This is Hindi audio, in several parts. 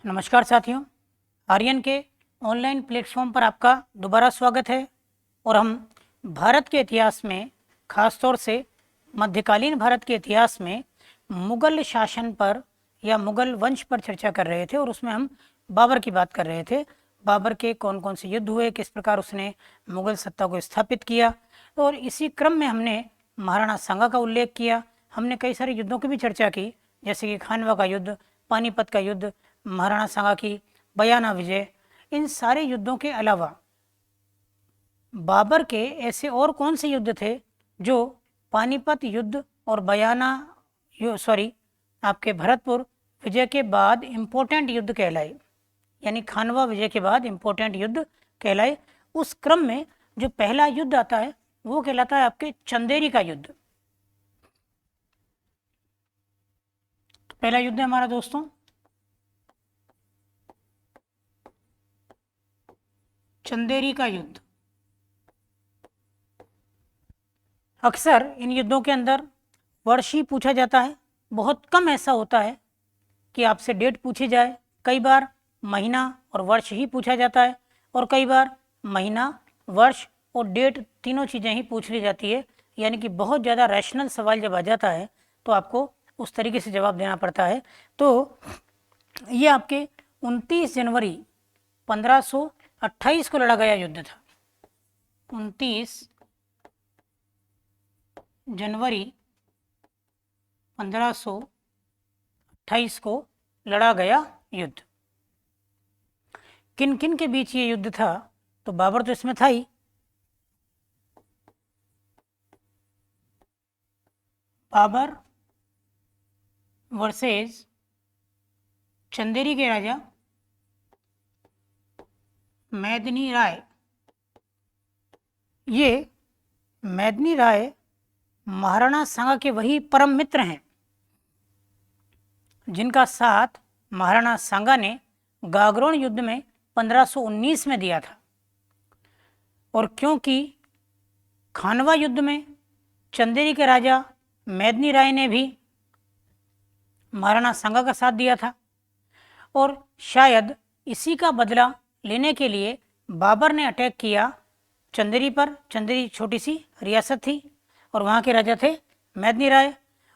नमस्कार साथियों, आर्यन के ऑनलाइन प्लेटफॉर्म पर आपका दोबारा स्वागत है। और हम भारत के इतिहास में, ख़ास तौर से मध्यकालीन भारत के इतिहास में मुग़ल शासन पर या मुग़ल वंश पर चर्चा कर रहे थे। और उसमें हम बाबर की बात कर रहे थे। बाबर के कौन कौन से युद्ध हुए, किस प्रकार उसने मुग़ल सत्ता को स्थापित किया। और इसी क्रम में हमने महाराणा सांगा का उल्लेख किया। हमने कई सारे युद्धों की भी चर्चा की, जैसे कि खानवा का युद्ध, पानीपत का युद्ध, महाराणा सांगा की बयाना विजय। इन सारे युद्धों के अलावा बाबर के ऐसे और कौन से युद्ध थे जो पानीपत युद्ध और बयाना आपके भरतपुर विजय के बाद इम्पोर्टेंट युद्ध कहलाए, यानी खानवा विजय के बाद इम्पोर्टेंट युद्ध कहलाए। उस क्रम में जो पहला युद्ध आता है वो कहलाता है आपके चंदेरी का युद्ध। तो पहला युद्ध है हमारा दोस्तों चंदेरी का युद्ध। अक्सर इन युद्धों के अंदर वर्ष ही पूछा जाता है। बहुत कम ऐसा होता है कि आपसे डेट पूछी जाए। कई बार महीना और वर्ष ही पूछा जाता है, और कई बार महीना, वर्ष और डेट तीनों चीज़ें ही पूछ ली जाती है। यानी कि बहुत ज़्यादा रैशनल सवाल जब आ जाता है तो आपको उस तरीके से जवाब देना पड़ता है। तो ये आपके 29 जनवरी 1528 को लड़ा गया युद्ध था। 29 जनवरी 1528 को लड़ा गया युद्ध। किन किन के बीच ये युद्ध था? तो बाबर तो इसमें था ही। बाबर वर्सेस चंदेरी के राजा मैदनी राय। ये मैदनी राय महाराणा सांगा के वही परम मित्र हैं जिनका साथ महाराणा सांगा ने गागरोन युद्ध में 1519 में दिया था। और क्योंकि खानवा युद्ध में चंदेरी के राजा मैदनी राय ने भी महाराणा सांगा का साथ दिया था, और शायद इसी का बदला लेने के लिए बाबर ने अटैक किया चंदेरी पर। चंदेरी छोटी सी रियासत थी और वहाँ के राजा थे मैदनी राय,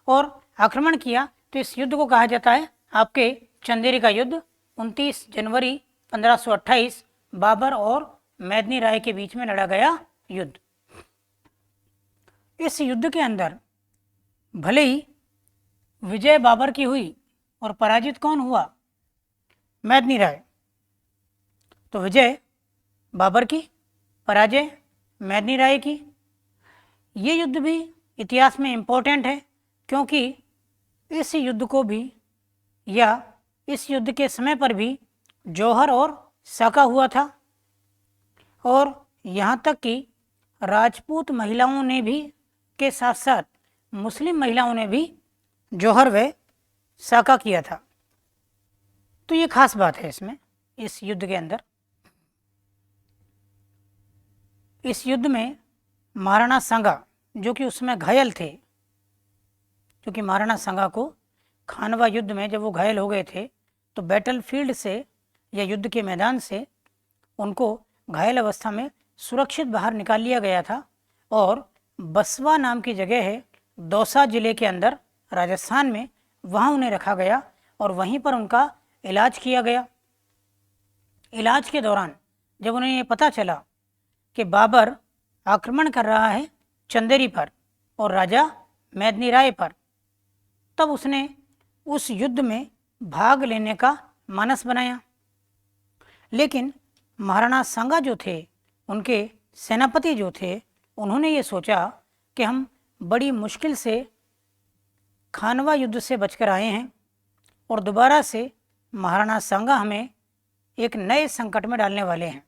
और आक्रमण किया। तो इस युद्ध को कहा जाता है आपके चंदेरी का युद्ध। 29 जनवरी 1528 बाबर और मैदनी राय के बीच में लड़ा गया युद्ध। इस युद्ध के अंदर भले ही विजय बाबर की हुई और पराजित कौन हुआ? मैदनी राय। तो विजय बाबर की, पराजय मैदनी राय की। ये युद्ध भी इतिहास में इम्पोर्टेंट है, क्योंकि इस युद्ध को भी, या इस युद्ध के समय पर भी जौहर और साका हुआ था। और यहाँ तक कि राजपूत महिलाओं ने भी के साथ साथ मुस्लिम महिलाओं ने भी जौहर व साका किया था। तो ये खास बात है इसमें, इस युद्ध के अंदर। इस युद्ध में महाराणा सांगा, जो कि उसमें घायल थे, क्योंकि महाराणा सांगा को खानवा युद्ध में जब वो घायल हो गए थे तो बैटल फील्ड से या युद्ध के मैदान से उनको घायल अवस्था में सुरक्षित बाहर निकाल लिया गया था। और बसवा नाम की जगह है दौसा जिले के अंदर राजस्थान में, वहाँ उन्हें रखा गया और वहीं पर उनका इलाज किया गया। इलाज के दौरान जब उन्हें ये पता चला कि बाबर आक्रमण कर रहा है चंदेरी पर और राजा मैदनी राय पर, तब उसने उस युद्ध में भाग लेने का मानस बनाया। लेकिन महाराणा सांगा जो थे, उनके सेनापति जो थे, उन्होंने ये सोचा कि हम बड़ी मुश्किल से खानवा युद्ध से बचकर आए हैं और दोबारा से महाराणा सांगा हमें एक नए संकट में डालने वाले हैं।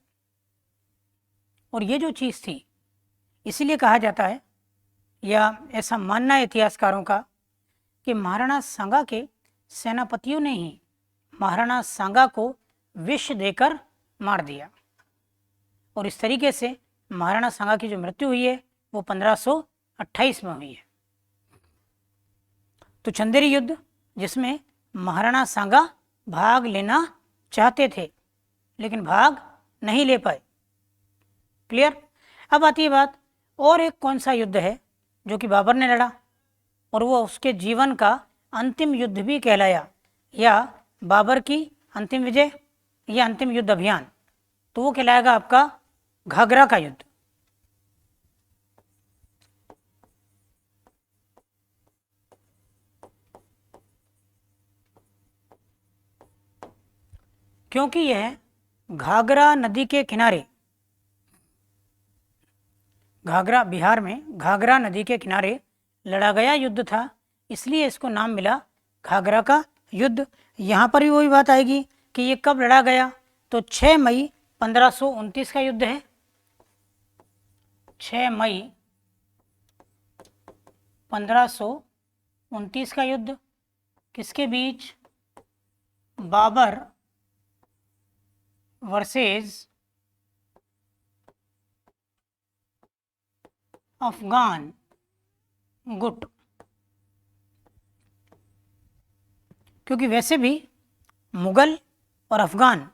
और ये जो चीज़ थी, इसीलिए कहा जाता है, या ऐसा मानना है इतिहासकारों का, कि महाराणा सांगा के सेनापतियों ने ही महाराणा सांगा को विष देकर मार दिया। और इस तरीके से महाराणा सांगा की जो मृत्यु हुई है वो 1528 में हुई है। तो चंदेरी युद्ध, जिसमें महाराणा सांगा भाग लेना चाहते थे लेकिन भाग नहीं ले पाए। क्लियर। अब आती है बात, और एक कौन सा युद्ध है जो कि बाबर ने लड़ा और वो उसके जीवन का अंतिम युद्ध भी कहलाया, या बाबर की अंतिम विजय या अंतिम युद्ध अभियान, तो वो कहलाएगा आपका घाघरा का युद्ध। क्योंकि यह घाघरा नदी के किनारे, घाघरा बिहार में घाघरा नदी के किनारे लड़ा गया युद्ध था, इसलिए इसको नाम मिला घाघरा का युद्ध। यहाँ पर भी वही बात आएगी कि ये कब लड़ा गया, तो 6 मई 1529 का युद्ध है। 6 मई 1529 का युद्ध किसके बीच, बाबर वर्सेस अफगान गुट। क्योंकि वैसे भी मुगल और अफगान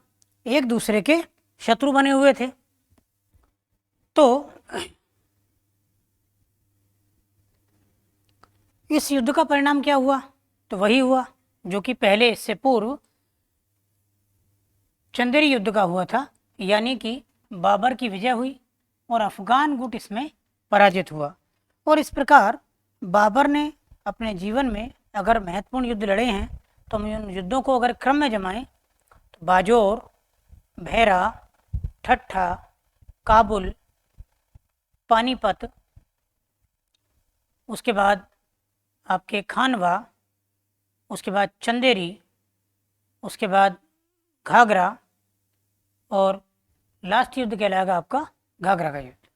एक दूसरे के शत्रु बने हुए थे, तो इस युद्ध का परिणाम क्या हुआ, तो वही हुआ जो कि पहले इससे पूर्व चंदेरी युद्ध का हुआ था, यानी कि बाबर की विजय हुई और अफगान गुट इसमें पराजित हुआ। और इस प्रकार बाबर ने अपने जीवन में अगर महत्वपूर्ण युद्ध लड़े हैं तो हम उन युद्धों को अगर क्रम में जमाएं तो बाजोर, भैरा, ठट्ठा, काबुल, पानीपत, उसके बाद आपके खानवा, उसके बाद चंदेरी, उसके बाद घाघरा, और लास्ट युद्ध कहलाएगा आपका घाघरा का युद्ध।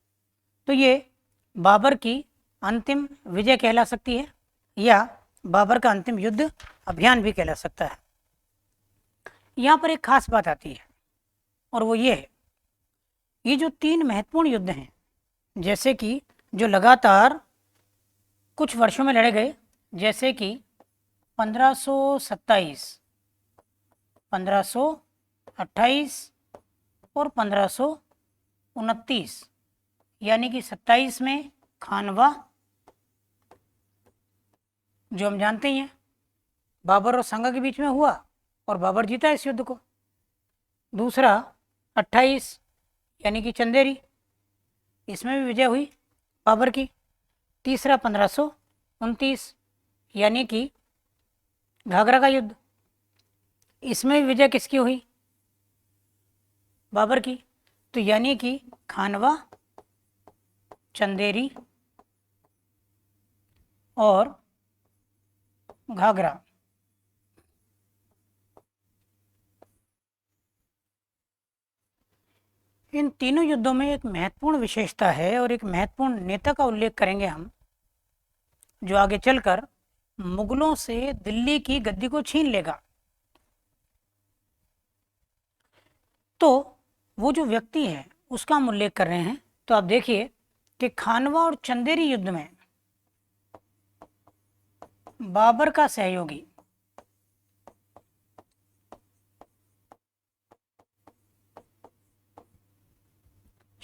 तो ये बाबर की अंतिम विजय कहला सकती है या बाबर का अंतिम युद्ध अभियान भी कहला सकता है। यहाँ पर एक खास बात आती है और वो ये है, ये जो 3 महत्वपूर्ण युद्ध हैं, जैसे कि जो लगातार कुछ वर्षों में लड़े गए, जैसे कि 1527, 1528 और 1529, यानी कि 27 में खानवा, जो हम जानते ही हैं बाबर और संगा के बीच में हुआ और बाबर जीता इस युद्ध को। दूसरा 28 यानी कि चंदेरी, इसमें भी विजय हुई बाबर की। तीसरा 1529 यानी कि घाघरा का युद्ध, इसमें भी विजय किसकी हुई, बाबर की। तो यानी कि खानवा, चंदेरी और घाघरा, इन तीनों युद्धों में एक महत्वपूर्ण विशेषता है और एक महत्वपूर्ण नेता का उल्लेख करेंगे हम, जो आगे चलकर मुगलों से दिल्ली की गद्दी को छीन लेगा। तो वो जो व्यक्ति है उसका हम उल्लेख कर रहे हैं। तो आप देखिए कि खानवा और चंदेरी युद्ध में बाबर का सहयोगी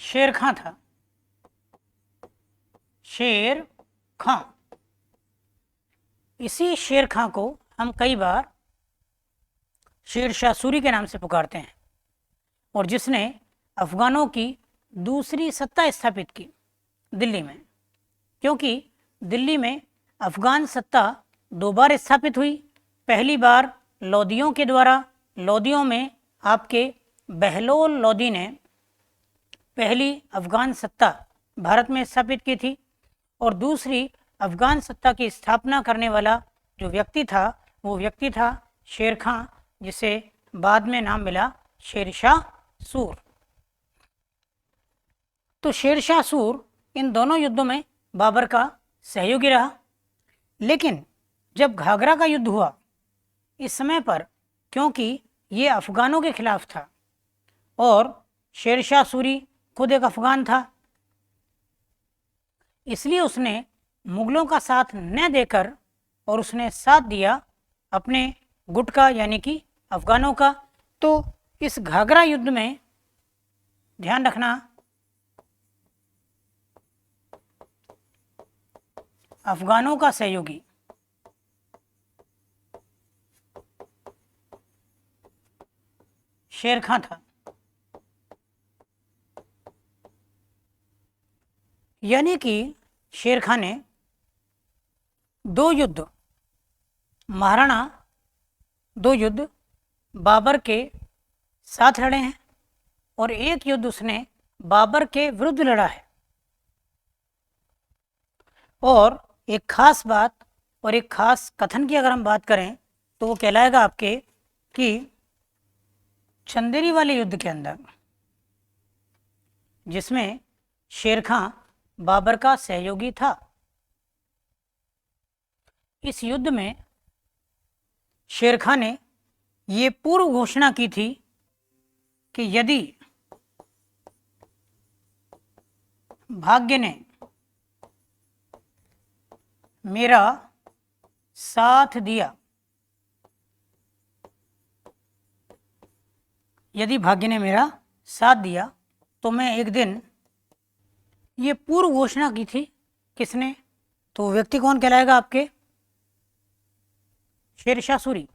शेर खां था। शेर खां, इसी शेर खां को हम कई बार शेर शाह सूरी के नाम से पुकारते हैं, और जिसने अफगानों की दूसरी सत्ता स्थापित की दिल्ली में। क्योंकि दिल्ली में अफगान सत्ता 2 बार स्थापित हुई। पहली बार लोदियों के द्वारा, लोदियों में आपके बहलोल लोदी ने पहली अफगान सत्ता भारत में स्थापित की थी, और दूसरी अफगान सत्ता की स्थापना करने वाला जो व्यक्ति था वो व्यक्ति था शेर खां, जिसे बाद में नाम मिला शेरशाह सूर। तो शेरशाह सूर इन दोनों युद्धों में बाबर का सहयोगी रहा। लेकिन जब घाघरा का युद्ध हुआ, इस समय पर क्योंकि ये अफगानों के खिलाफ था और शेरशाह सूरी खुद एक अफगान था, इसलिए उसने मुगलों का साथ न देकर और उसने साथ दिया अपने गुट का, यानी कि अफगानों का। तो इस घाघरा युद्ध में ध्यान रखना अफगानों का सहयोगी शेर खां था। यानी कि शेर खां ने दो युद्ध बाबर के साथ लड़े हैं और एक युद्ध उसने बाबर के विरुद्ध लड़ा है। और एक खास बात और एक खास कथन की अगर हम बात करें तो वो कहलाएगा आपके कि चंदेरी वाले युद्ध के अंदर, जिसमें शेर खां बाबर का सहयोगी था, इस युद्ध में शेर खां ने ये पूर्व घोषणा की थी कि यदि भाग्य ने मेरा साथ दिया, यदि भाग्य ने मेरा साथ दिया तो मैं एक दिन, ये पूर्व घोषणा की थी किसने, तो वो व्यक्ति कौन कहलाएगा आपके, शेरशाह सूरी।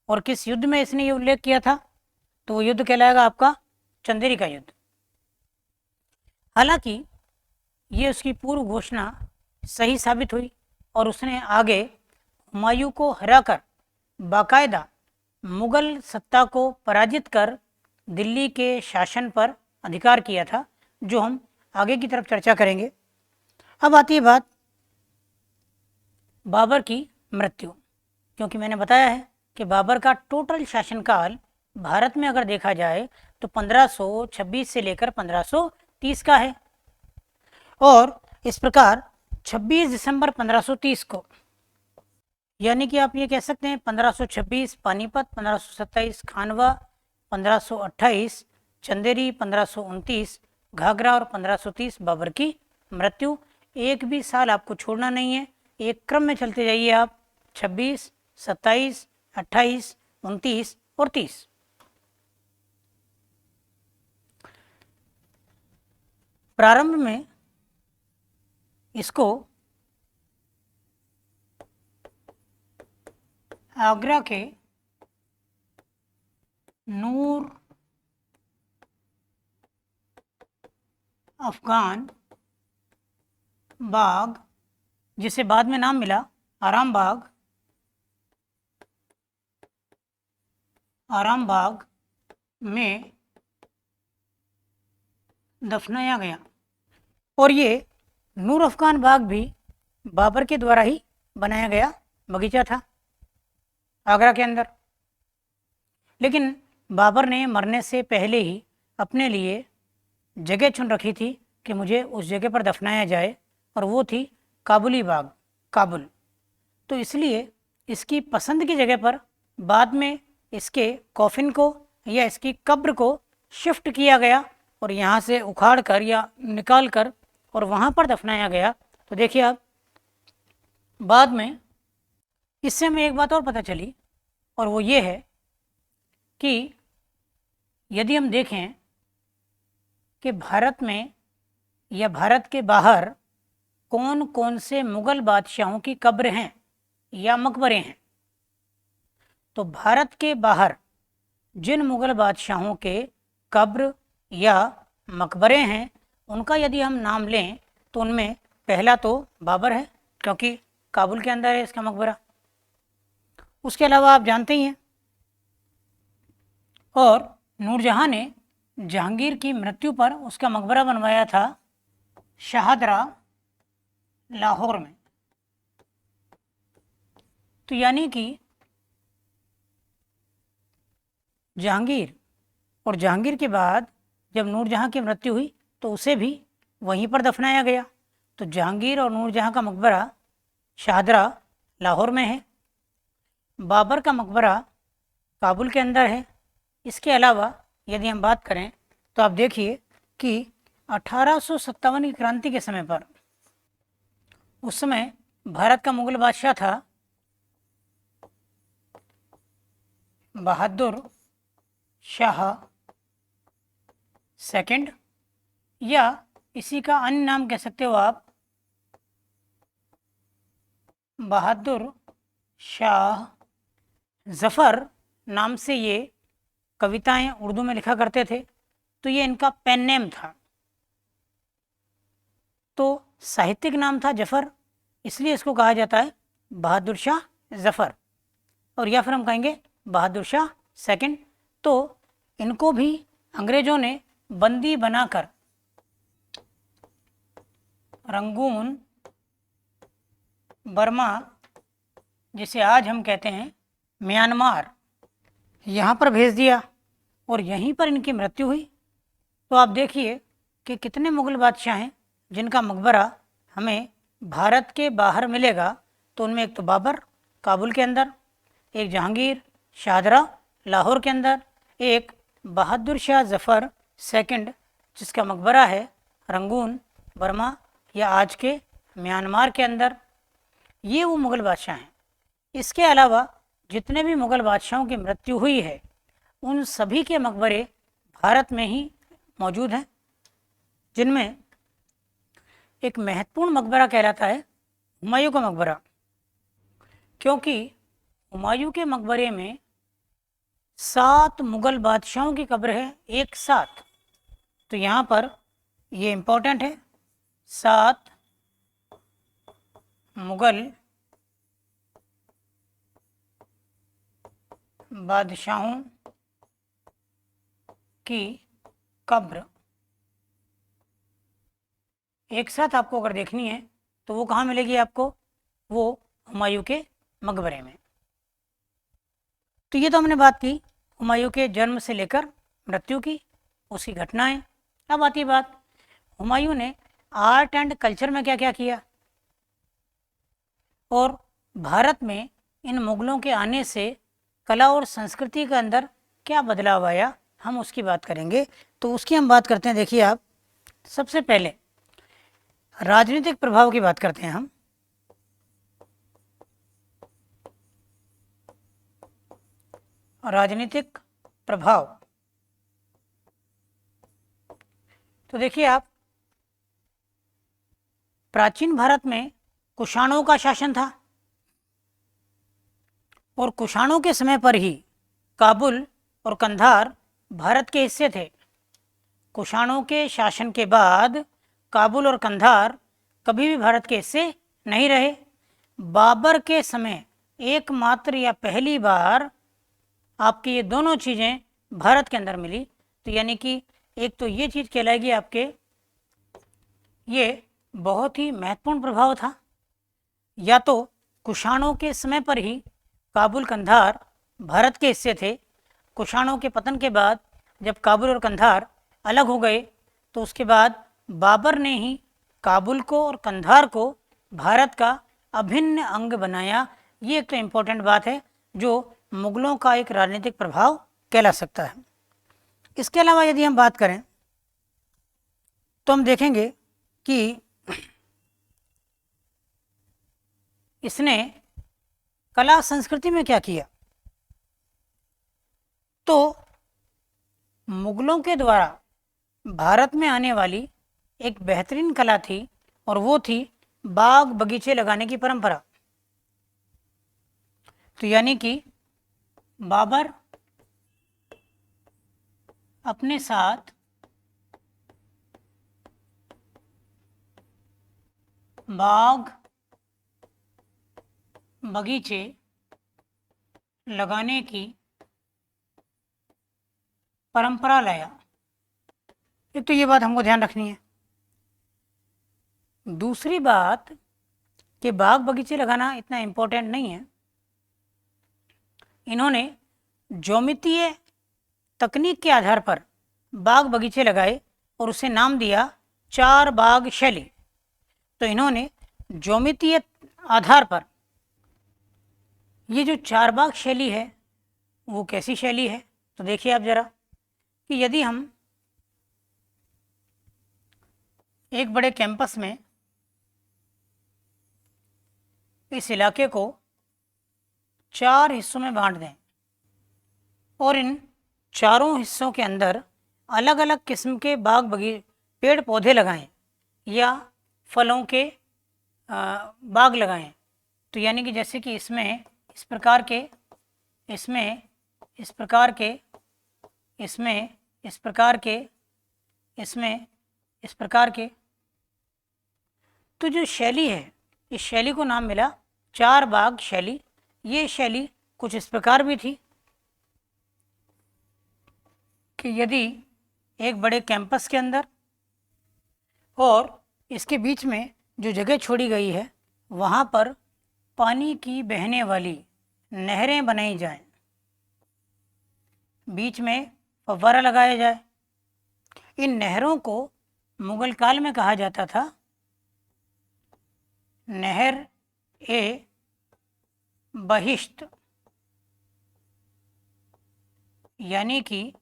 और किस युद्ध में इसने ये उल्लेख किया था, तो वो युद्ध कहलाएगा आपका चंदेरी का युद्ध। हालांकि ये उसकी पूर्व घोषणा सही साबित हुई और उसने आगे हुमायूं को हराकर बाकायदा मुगल सत्ता को पराजित कर दिल्ली के शासन पर अधिकार किया था, जो हम आगे की तरफ चर्चा करेंगे। अब आती है बात बाबर की मृत्यु, क्योंकि मैंने बताया है कि बाबर का टोटल शासनकाल भारत में अगर देखा जाए तो 1526 से लेकर 1530 का है। और इस प्रकार 26 दिसंबर 1530 को, यानी कि आप ये कह सकते हैं 1526 पानीपत, 1527 खानवा, 1528 चंदेरी, 1529 घाघरा और 1530 बाबर की मृत्यु। एक भी साल आपको छोड़ना नहीं है, एक क्रम में चलते जाइए आप, 26, 27, 28, 29 और 30। प्रारंभ में इसको आगरा के नूर अफगान बाग, जिसे बाद में नाम मिला आराम बाग में दफनाया गया। और ये नूर अफगान बाग भी बाबर के द्वारा ही बनाया गया बगीचा था आगरा के अंदर। लेकिन बाबर ने मरने से पहले ही अपने लिए जगह चुन रखी थी कि मुझे उस जगह पर दफनाया जाए, और वो थी काबुली बाग, काबुल। तो इसलिए इसकी पसंद की जगह पर बाद में इसके कॉफिन को या इसकी कब्र को शिफ्ट किया गया और यहाँ से उखाड़ कर या निकाल कर और वहाँ पर दफनाया गया। तो देखिए आप, बाद में इससे हमें एक बात और पता चली, और वो ये है कि यदि हम देखें कि भारत में या भारत के बाहर कौन कौन से मुग़ल बादशाहों की कब्र हैं या मकबरे हैं, तो भारत के बाहर जिन मुग़ल बादशाहों के कब्र या मकबरे हैं उनका यदि हम नाम लें तो उनमें पहला तो बाबर है, क्योंकि काबुल के अंदर है इसका मकबरा। उसके अलावा आप जानते ही हैं, और नूरजहाँ ने जहांगीर की मृत्यु पर उसका मकबरा बनवाया था शाहदरा, लाहौर में। तो यानी कि जहांगीर, और जहांगीर के बाद जब नूरजहाँ की मृत्यु हुई तो उसे भी वहीं पर दफनाया गया। तो जहांगीर और नूरजहाँ का मकबरा शाहदरा, लाहौर में है। बाबर का मकबरा काबुल के अंदर है। इसके अलावा यदि हम बात करें तो आप देखिए कि 1857 की क्रांति के समय पर, उस समय भारत का मुगल बादशाह था बहादुर शाह सेकंड, या इसी का अन्य नाम कह सकते हो आप बहादुर शाह जफ़र नाम से ये कविताएं उर्दू में लिखा करते थे। तो ये इनका पेन नेम था। तो साहित्यिक नाम था जफ़र, इसलिए इसको कहा जाता है बहादुर शाह जफ़र, और या फिर हम कहेंगे बहादुर शाह सेकंड। तो इनको भी अंग्रेज़ों ने बंदी बनाकर रंगून, बर्मा, जिसे आज हम कहते हैं म्यांमार, यहाँ पर भेज दिया और यहीं पर इनकी मृत्यु हुई। तो आप देखिए कि कितने मुग़ल बादशाह हैं जिनका मकबरा हमें भारत के बाहर मिलेगा। तो उनमें एक तो बाबर काबुल के अंदर, एक जहांगीर शाहजहाँ लाहौर के अंदर, एक बहादुर शाह जफ़र सेकंड जिसका मकबरा है रंगून, बर्मा या आज के म्यांमार के अंदर। ये वो मुग़ल बादशाह हैं। इसके अलावा जितने भी मुग़ल बादशाहों की मृत्यु हुई है उन सभी के मकबरे भारत में ही मौजूद हैं, जिनमें एक महत्वपूर्ण मकबरा कहलाता है हुमायूं का मकबरा, क्योंकि हुमायूं के मकबरे में 7 मुग़ल बादशाहों की कब्र है एक साथ। तो यहाँ पर ये इम्पोर्टेंट है, 7 मुग़ल बादशाहों की कब्र एक साथ आपको अगर देखनी है तो वो कहाँ मिलेगी आपको, वो हुमायूं के मकबरे में। तो ये तो हमने बात की हुमायूं के जन्म से लेकर मृत्यु की, उसकी घटनाएं। अब आती है बात हुमायूं ने आर्ट एंड कल्चर में क्या क्या किया, और भारत में इन मुग़लों के आने से कला और संस्कृति के अंदर क्या बदलाव आया, हम उसकी बात करेंगे। तो उसकी हम बात करते हैं। देखिए आप, सबसे पहले राजनीतिक प्रभाव की बात करते हैं हम। राजनीतिक प्रभाव, तो देखिए आप, प्राचीन भारत में कुषाणों का शासन था और कुषाणों के समय पर ही काबुल और कंधार भारत के हिस्से थे। कुषाणों के शासन के बाद काबुल और कंधार कभी भी भारत के हिस्से नहीं रहे। बाबर के समय एकमात्र या पहली बार आपकी ये दोनों चीज़ें भारत के अंदर मिली। तो यानी कि एक तो ये चीज़ कहलाएगी आपके, ये बहुत ही महत्वपूर्ण प्रभाव था। या तो कुषाणों के समय पर ही काबुल कंधार भारत के हिस्से थे, कुषाणों के पतन के बाद जब काबुल और कंधार अलग हो गए तो उसके बाद बाबर ने ही काबुल को और कंधार को भारत का अभिन्न अंग बनाया। ये एक तो इम्पोर्टेंट बात है जो मुग़लों का एक राजनीतिक प्रभाव कहला सकता है। इसके अलावा यदि हम बात करें तो हम देखेंगे कि इसने कला संस्कृति में क्या किया। तो मुग़लों के द्वारा भारत में आने वाली एक बेहतरीन कला थी और वो थी बाग बगीचे लगाने की परंपरा। तो यानी कि बाबर अपने साथ बाग बगीचे लगाने की परंपरा लाया। एक तो ये बात हमको ध्यान रखनी है। दूसरी बात कि बाग बगीचे लगाना इतना इम्पोर्टेंट नहीं है, इन्होंने ज्योमितीय तकनीक के आधार पर बाग बगीचे लगाए और उसे नाम दिया चार बाग शैली। तो इन्होंने ज्योमितीय आधार पर ये जो चार बाग शैली है वो कैसी शैली है, तो देखिए आप ज़रा कि यदि हम एक बड़े कैंपस में इस इलाके को 4 हिस्सों में बांट दें और इन चारों हिस्सों के अंदर अलग अलग किस्म के पेड़ पौधे लगाएं या फलों के बाग लगाएं। तो यानी कि जैसे कि इसमें इस प्रकार के, इसमें इस प्रकार के, इसमें इस प्रकार के, इसमें इस प्रकार के। तो जो शैली है, इस शैली को नाम मिला चार बाग शैली। ये शैली कुछ इस प्रकार भी थी कि यदि एक बड़े कैंपस के अंदर और इसके बीच में जो जगह छोड़ी गई है वहाँ पर पानी की बहने वाली नहरें बनाई जाएं, बीच में फव्वारा लगाया जाए। इन नहरों को मुगल काल में कहा जाता था नहर ए बहिश्त, यानी कि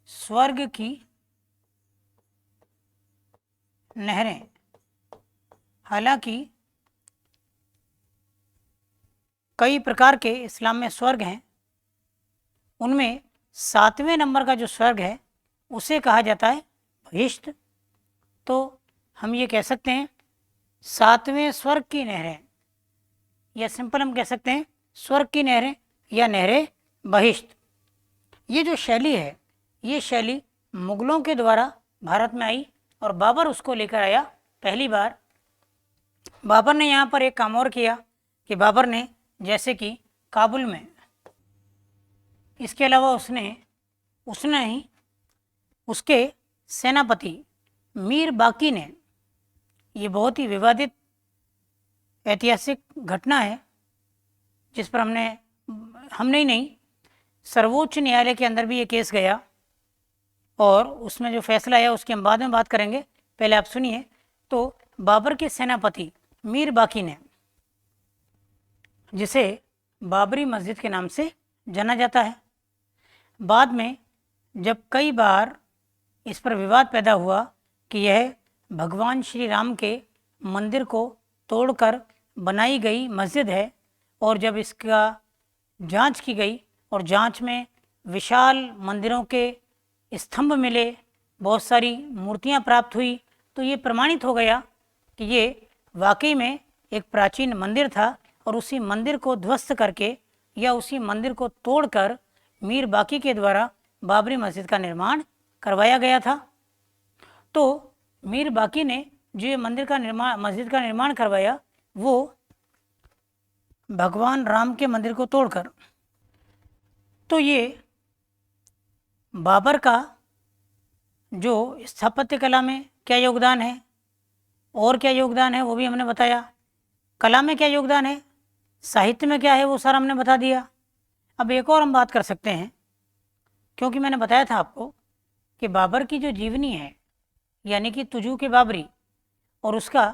स्वर्ग की नहरें। हालांकि कई प्रकार के इस्लाम में स्वर्ग हैं, उनमें 7वें नंबर का जो स्वर्ग है उसे कहा जाता है बहिश्त। तो हम ये कह सकते हैं 7वें स्वर्ग की नहरें, या सिंपल हम कह सकते हैं स्वर्ग की नहरें या नहरें बहिश्त। ये जो शैली है, ये शैली मुगलों के द्वारा भारत में आई और बाबर उसको लेकर आया पहली बार। बाबर ने यहाँ पर एक काम और किया कि बाबर ने जैसे कि काबुल में, इसके अलावा उसने ही उसके सेनापति मीर बाकी ने, ये बहुत ही विवादित ऐतिहासिक घटना है जिस पर हमने ही नहीं, सर्वोच्च न्यायालय के अंदर भी ये केस गया और उसमें जो फैसला आया उसके हम बाद में बात करेंगे, पहले आप सुनिए। तो बाबर के सेनापति मीर बाकी ने, जिसे बाबरी मस्जिद के नाम से जाना जाता है, बाद में जब कई बार इस पर विवाद पैदा हुआ कि यह भगवान श्री राम के मंदिर को तोड़कर बनाई गई मस्जिद है, और जब इसका जांच की गई और जांच में विशाल मंदिरों के स्तंभ मिले, बहुत सारी मूर्तियां प्राप्त हुई, तो ये प्रमाणित हो गया कि ये वाकई में एक प्राचीन मंदिर था और उसी मंदिर को ध्वस्त करके या उसी मंदिर को तोड़कर मीर बाकी के द्वारा बाबरी मस्जिद का निर्माण करवाया गया था। तो मीर बाकी ने जो ये मस्जिद का निर्माण करवाया वो भगवान राम के मंदिर को तोड़कर। तो ये बाबर का जो स्थापत्य कला में क्या योगदान है और क्या योगदान है वो भी हमने बताया। कला में क्या योगदान है, साहित्य में क्या है, वो सारा हमने बता दिया। अब एक और हम बात कर सकते हैं, क्योंकि मैंने बताया था आपको कि बाबर की जो जीवनी है यानी कि तुजू के बाबरी, और उसका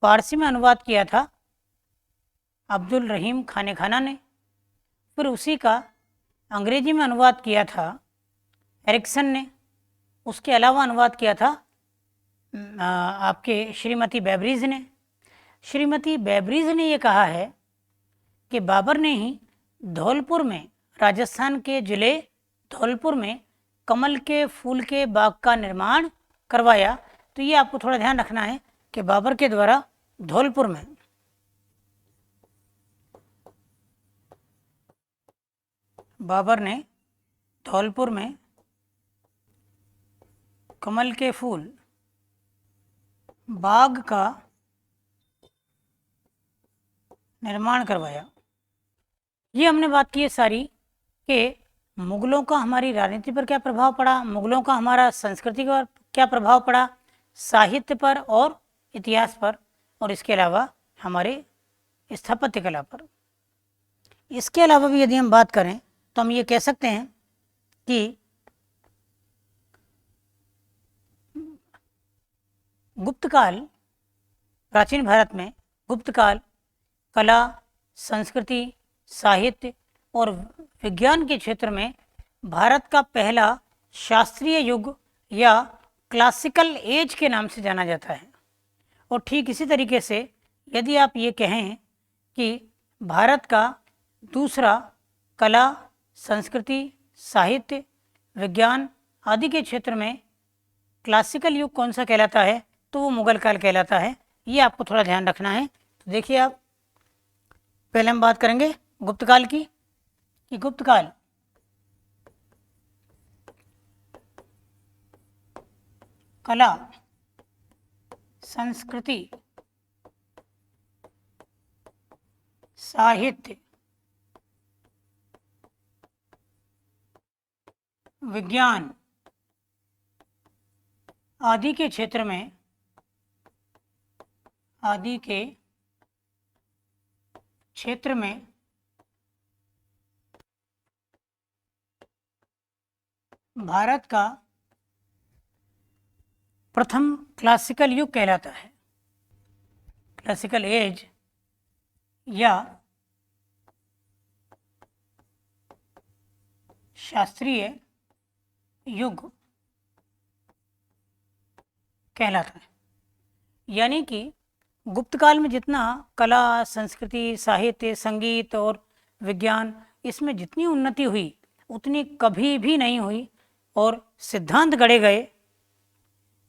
फारसी में अनुवाद किया था अब्दुल रहीम खाने ने, फिर उसी का अंग्रेजी में अनुवाद किया था एरिक्सन ने, उसके अलावा अनुवाद किया था आपके श्रीमती बेब्रीज ने। श्रीमती बेब्रीज ने ये कहा है कि बाबर ने ही धौलपुर में, राजस्थान के जिले धौलपुर में कमल के फूल के बाग का निर्माण करवाया। तो ये आपको थोड़ा ध्यान रखना है कि बाबर के द्वारा धौलपुर में, बाबर ने धौलपुर में कमल के फूल बाग का निर्माण करवाया। ये हमने बात की है सारी कि मुगलों का हमारी राजनीति पर क्या प्रभाव पड़ा, मुगलों का हमारा संस्कृति पर क्या प्रभाव पड़ा, साहित्य पर और इतिहास पर, और इसके अलावा हमारे स्थापत्य कला पर। इसके अलावा भी यदि हम बात करें तो हम ये कह सकते हैं कि गुप्तकाल, प्राचीन भारत में गुप्तकाल कला, संस्कृति, साहित्य और विज्ञान के क्षेत्र में भारत का पहला शास्त्रीय युग या क्लासिकल एज के नाम से जाना जाता है। और ठीक इसी तरीके से यदि आप ये कहें कि भारत का दूसरा कला, संस्कृति, साहित्य, विज्ञान आदि के क्षेत्र में क्लासिकल युग कौन सा कहलाता है, तो वो मुगल काल कहलाता है। ये आपको थोड़ा ध्यान रखना है। तो देखिए आप, पहले हम बात करेंगे गुप्त काल की, कि गुप्त काल कला, संस्कृति, साहित्य, विज्ञान आदि के क्षेत्र में भारत का प्रथम क्लासिकल युग कहलाता है। क्लासिकल एज या शास्त्रीय युग कहलाता है। यानी कि गुप्त काल में जितना कला, संस्कृति, साहित्य, संगीत और विज्ञान, इसमें जितनी उन्नति हुई उतनी कभी भी नहीं हुई, और सिद्धांत गढ़े गए,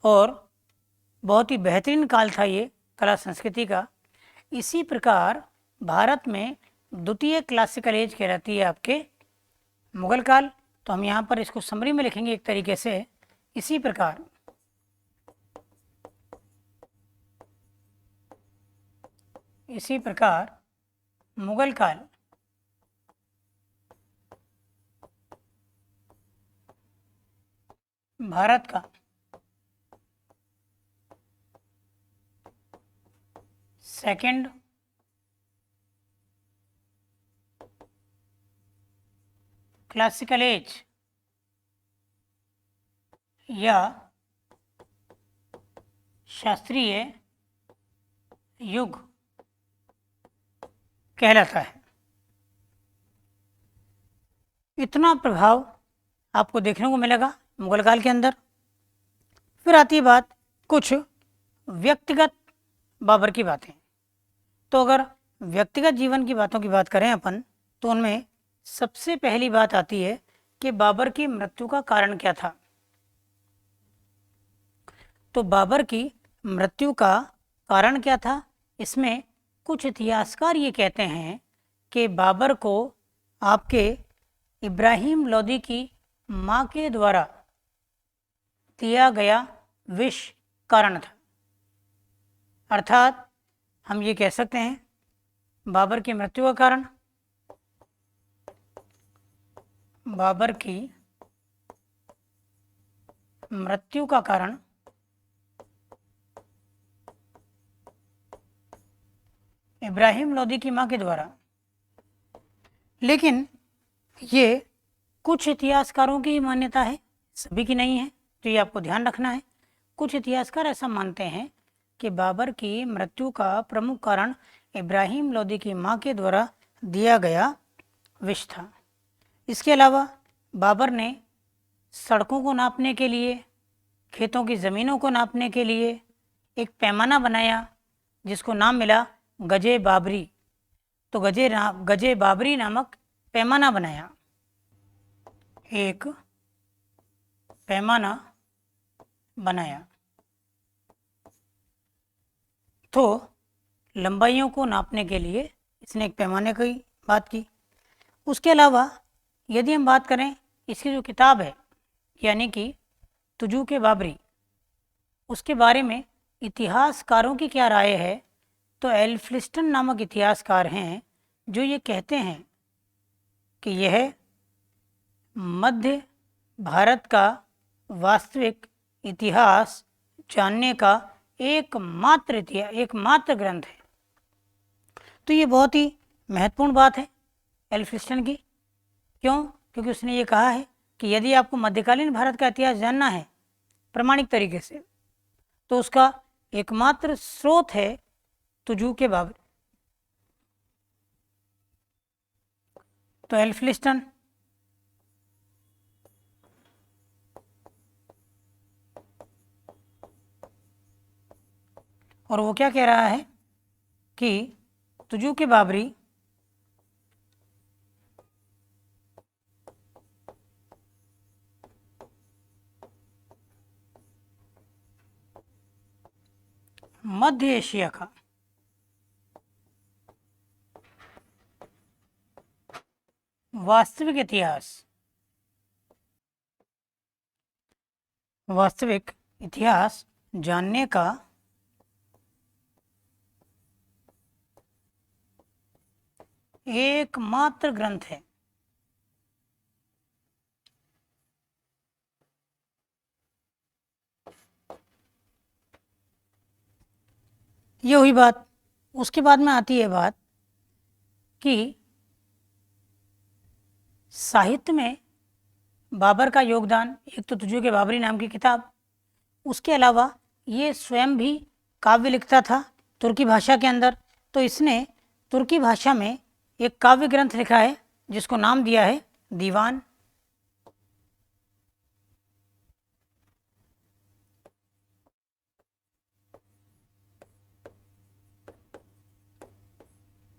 और बहुत ही बेहतरीन काल था ये कला संस्कृति का। इसी प्रकार भारत में द्वितीय क्लासिकल एज कहलाती है आपके मुगल काल। तो हम यहाँ पर इसको समरी में लिखेंगे एक तरीके से, इसी प्रकार मुगल काल भारत का सेकंड क्लासिकल एज या शास्त्रीय युग कहलाता है। इतना प्रभाव आपको देखने को मिलेगा मुगल काल के अंदर। फिर आती है बात कुछ व्यक्तिगत बाबर की बातें। तो अगर व्यक्तिगत जीवन की बातों की बात करें अपन, तो उनमें सबसे पहली बात आती है कि बाबर की मृत्यु का कारण क्या था। तो बाबर की मृत्यु का कारण क्या था, इसमें कुछ इतिहासकार ये कहते हैं कि बाबर को आपके इब्राहिम लोदी की माँ के द्वारा दिया गया विष कारण था। अर्थात हम ये कह सकते हैं बाबर की मृत्यु का कारण, बाबर की मृत्यु का कारण इब्राहिम लोदी की माँ के द्वारा। लेकिन ये कुछ इतिहासकारों की मान्यता है, सभी की नहीं है, तो ये आपको ध्यान रखना है। कुछ इतिहासकार ऐसा मानते हैं कि बाबर की मृत्यु का प्रमुख कारण इब्राहिम लोदी की माँ के द्वारा दिया गया विष था। इसके अलावा बाबर ने सड़कों को नापने के लिए, खेतों की ज़मीनों को नापने के लिए एक पैमाना बनाया जिसको नाम मिला गजे बाबरी। तो गजे बाबरी नामक पैमाना बनाया, एक पैमाना बनाया। तो लंबाइयों को नापने के लिए इसने एक पैमाने की बात की। उसके अलावा यदि हम बात करें, इसकी जो किताब है यानी कि तुजूक बाबरी, उसके बारे में इतिहासकारों की क्या राय है, तो एल्फिंस्टन नामक इतिहासकार हैं जो ये कहते हैं कि यह मध्य भारत का वास्तविक इतिहास जानने का एकमात्र ग्रंथ है। तो ये बहुत ही महत्वपूर्ण बात है एल्फिंस्टन की। क्यों? क्योंकि उसने ये कहा है कि यदि आपको मध्यकालीन भारत का इतिहास जानना है प्रामाणिक तरीके से, तो उसका एकमात्र स्रोत है तुजूक बाबरी। तो एल्फिंस्टन और वो क्या कह रहा है कि तुजूक बाबरी मध्य एशिया का वास्तविक इतिहास। वास्तविक इतिहास जानने का एकमात्र ग्रंथ है। ये हुई बात। उसके बाद में आती है बात कि साहित्य में बाबर का योगदान। एक तो तुझे के बाबरी नाम की किताब, उसके अलावा ये स्वयं भी काव्य लिखता था तुर्की भाषा के अंदर। तो इसने तुर्की भाषा में एक काव्य ग्रंथ लिखा है जिसको नाम दिया है दीवान।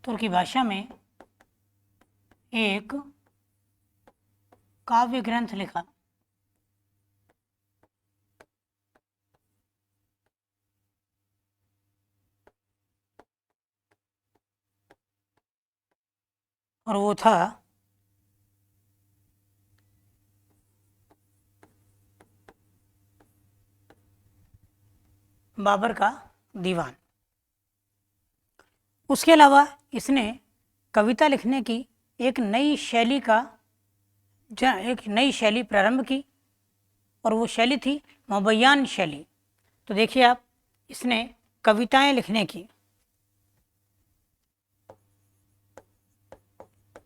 तुर्की भाषा में एक काव्य ग्रंथ लिखा। और वो था बाबर का दीवान। उसके अलावा इसने कविता लिखने की एक नई शैली प्रारंभ की और वो शैली थी मुबय्यान शैली। तो देखिए आप, इसने कविताएं लिखने की,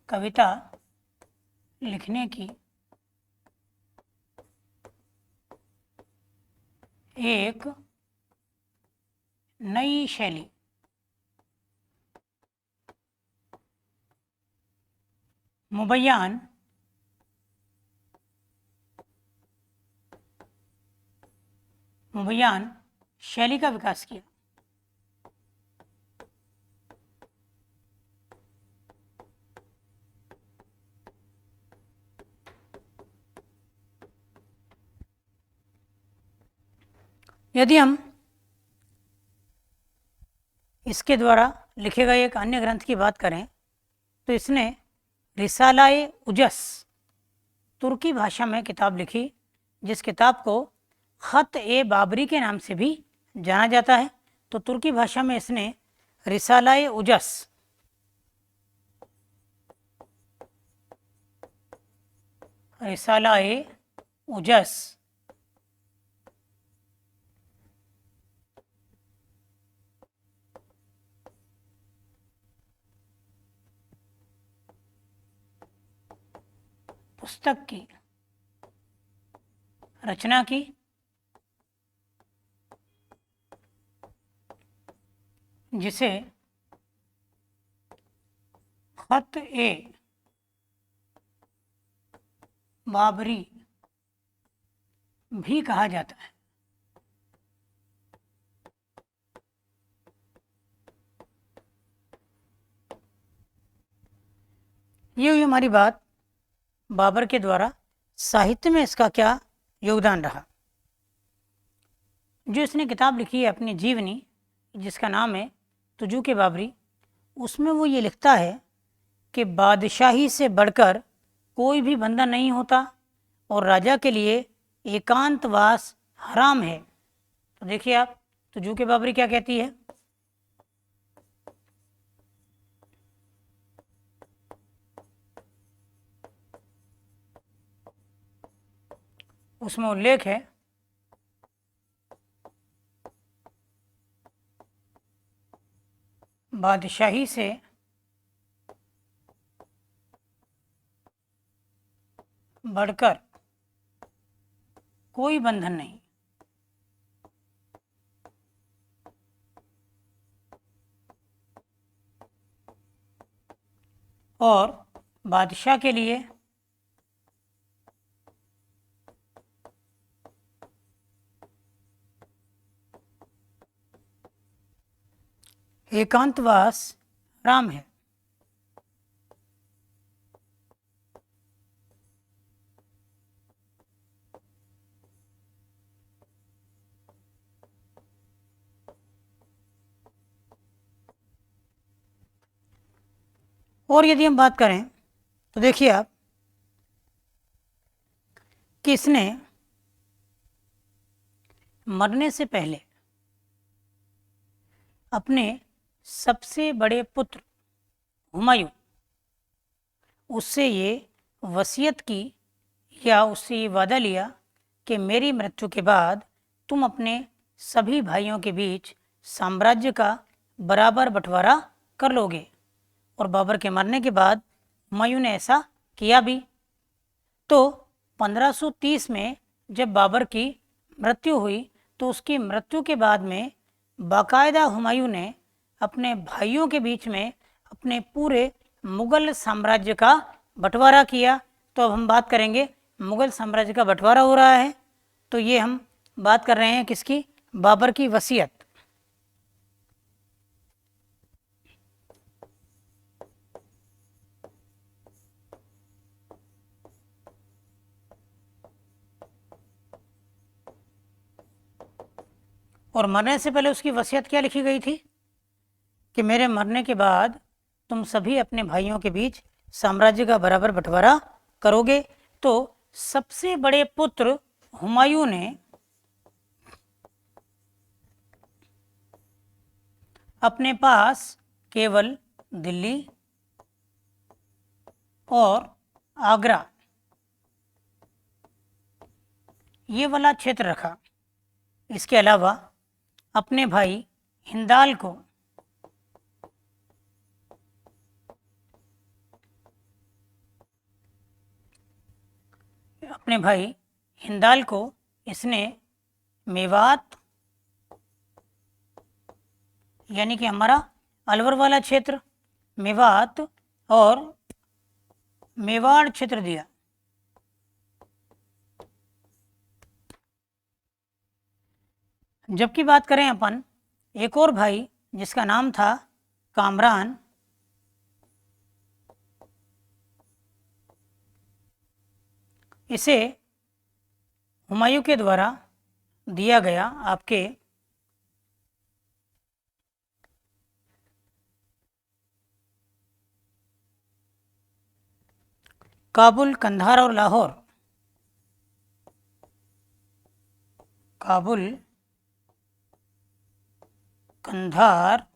कविता लिखने की एक नई शैली, मुबय्यान शैली का विकास किया। यदि हम इसके द्वारा लिखे गए एक अन्य ग्रंथ की बात करें तो इसने रिसालाए उजस तुर्की भाषा में किताब लिखी, जिस किताब को ख़त ए बाबरी के नाम से भी जाना जाता है। तो तुर्की भाषा में इसने रिसालाए उजस पुस्तक की रचना की, जिसे ख़त ए बाबरी भी कहा जाता है। ये हुई हमारी बात बाबर के द्वारा साहित्य में इसका क्या योगदान रहा। जो इसने किताब लिखी है अपनी जीवनी, जिसका नाम है तुजू के बाबरी, उसमें वो ये लिखता है कि बादशाही से बढ़कर कोई भी बंधन नहीं होता और राजा के लिए एकांतवास हराम है। तो देखिए आप, तुजू के बाबरी क्या कहती है। उसमें उल्लेख है बादशाही से बढ़कर कोई बंधन नहीं। और बादशाह के लिए एकांतवास हराम है। और यदि हम बात करें तो देखिए आप कि इसने मरने से पहले अपने सबसे बड़े पुत्र हुमायूं उससे ये वसीयत की या उससे ये वादा लिया कि मेरी मृत्यु के बाद तुम अपने सभी भाइयों के बीच साम्राज्य का बराबर बंटवारा कर लोगे। और बाबर के मरने के बाद हुमायूं ने ऐसा किया भी। तो 1530 में जब बाबर की मृत्यु हुई तो उसकी मृत्यु के बाद में बाकायदा हुमायूं ने अपने भाइयों के बीच में अपने पूरे मुग़ल साम्राज्य का बंटवारा किया। तो अब हम बात करेंगे मुग़ल साम्राज्य का बंटवारा हो रहा है, तो ये हम बात कर रहे हैं किसकी? बाबर की वसीयत। और मरने से पहले उसकी वसीयत क्या लिखी गई थी कि मेरे मरने के बाद तुम सभी अपने भाइयों के बीच साम्राज्य का बराबर बंटवारा करोगे। तो सबसे बड़े पुत्र हुमायूं ने अपने पास केवल दिल्ली और आगरा ये वाला क्षेत्र रखा। इसके अलावा अपने भाई हिंदाल को इसने मेवात यानी कि हमारा अलवर वाला क्षेत्र, मेवात और मेवाड़ क्षेत्र दिया। जबकि बात करें अपन एक और भाई जिसका नाम था कामरान, इसे हुमायूं के द्वारा दिया गया आपके काबुल, कंधार और लाहौर। काबुल, कंधार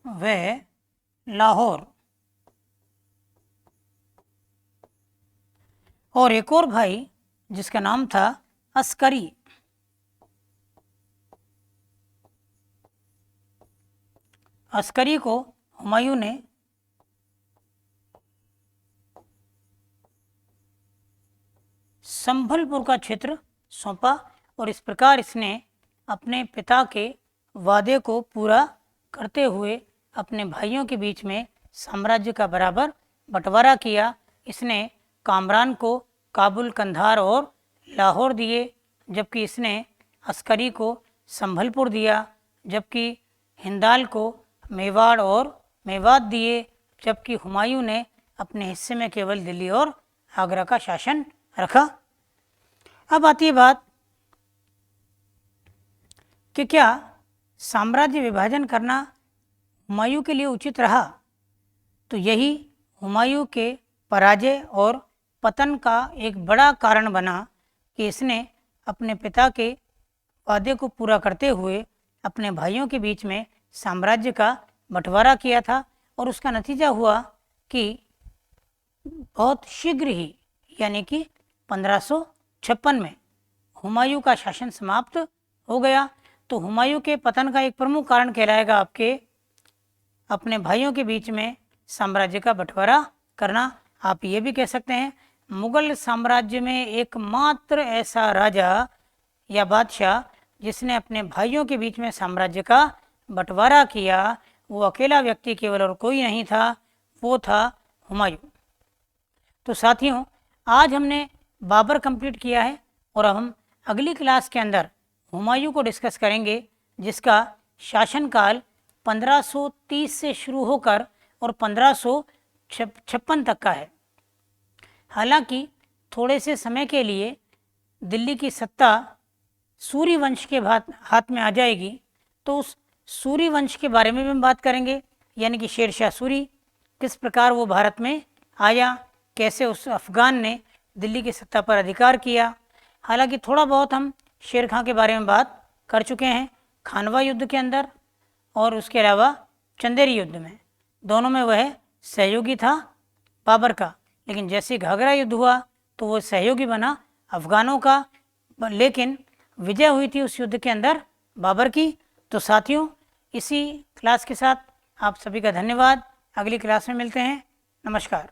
व लाहौर। और एक और भाई जिसका नाम था अस्करी, अस्करी को हुमायूं ने संभलपुर का क्षेत्र सौंपा। और इस प्रकार इसने अपने पिता के वादे को पूरा करते हुए अपने भाइयों के बीच में साम्राज्य का बराबर बंटवारा किया। इसने कामरान को काबुल, कंधार और लाहौर दिए, जबकि इसने अस्करी को संभलपुर दिया, जबकि हिंदाल को मेवाड़ और मेवात दिए, जबकि हुमायूं ने अपने हिस्से में केवल दिल्ली और आगरा का शासन रखा। अब आती है बात कि क्या साम्राज्य विभाजन करना हुमायूं के लिए उचित रहा? तो यही हुमायूं के पराजय और पतन का एक बड़ा कारण बना कि इसने अपने पिता के वादे को पूरा करते हुए अपने भाइयों के बीच में साम्राज्य का बंटवारा किया था। और उसका नतीजा हुआ कि बहुत शीघ्र ही यानी कि 1556 में हुमायूं का शासन समाप्त हो गया। तो हुमायूं के पतन का एक प्रमुख कारण कहलाएगा आपके अपने भाइयों के बीच में साम्राज्य का बंटवारा करना। आप ये भी कह सकते हैं मुगल साम्राज्य में एकमात्र ऐसा राजा या बादशाह जिसने अपने भाइयों के बीच में साम्राज्य का बंटवारा किया, वो अकेला व्यक्ति केवल और कोई नहीं था, वो था हुमायूं। तो साथियों, आज हमने बाबर कंप्लीट किया है और अब हम अगली क्लास के अंदर हुमायूं को डिस्कस करेंगे, जिसका शासनकाल 1530 से शुरू होकर और 1556 तक का है। हालांकि थोड़े से समय के लिए दिल्ली की सत्ता सूर्य वंश के हाथ में आ जाएगी, तो उस सूर्य वंश के बारे में भी हम बात करेंगे यानी कि शेर शाह सूरी, किस प्रकार वो भारत में आया, कैसे उस अफ़गान ने दिल्ली की सत्ता पर अधिकार किया। हालांकि थोड़ा बहुत हम शेर खां के बारे में बात कर चुके हैं खानवा युद्ध के अंदर, और उसके अलावा चंदेरी युद्ध में, दोनों में वह सहयोगी था बाबर का। लेकिन जैसे घाघरा युद्ध हुआ तो वो सहयोगी बना अफ़गानों का, लेकिन विजय हुई थी उस युद्ध के अंदर बाबर की। तो साथियों, इसी क्लास के साथ आप सभी का धन्यवाद। अगली क्लास में मिलते हैं। नमस्कार।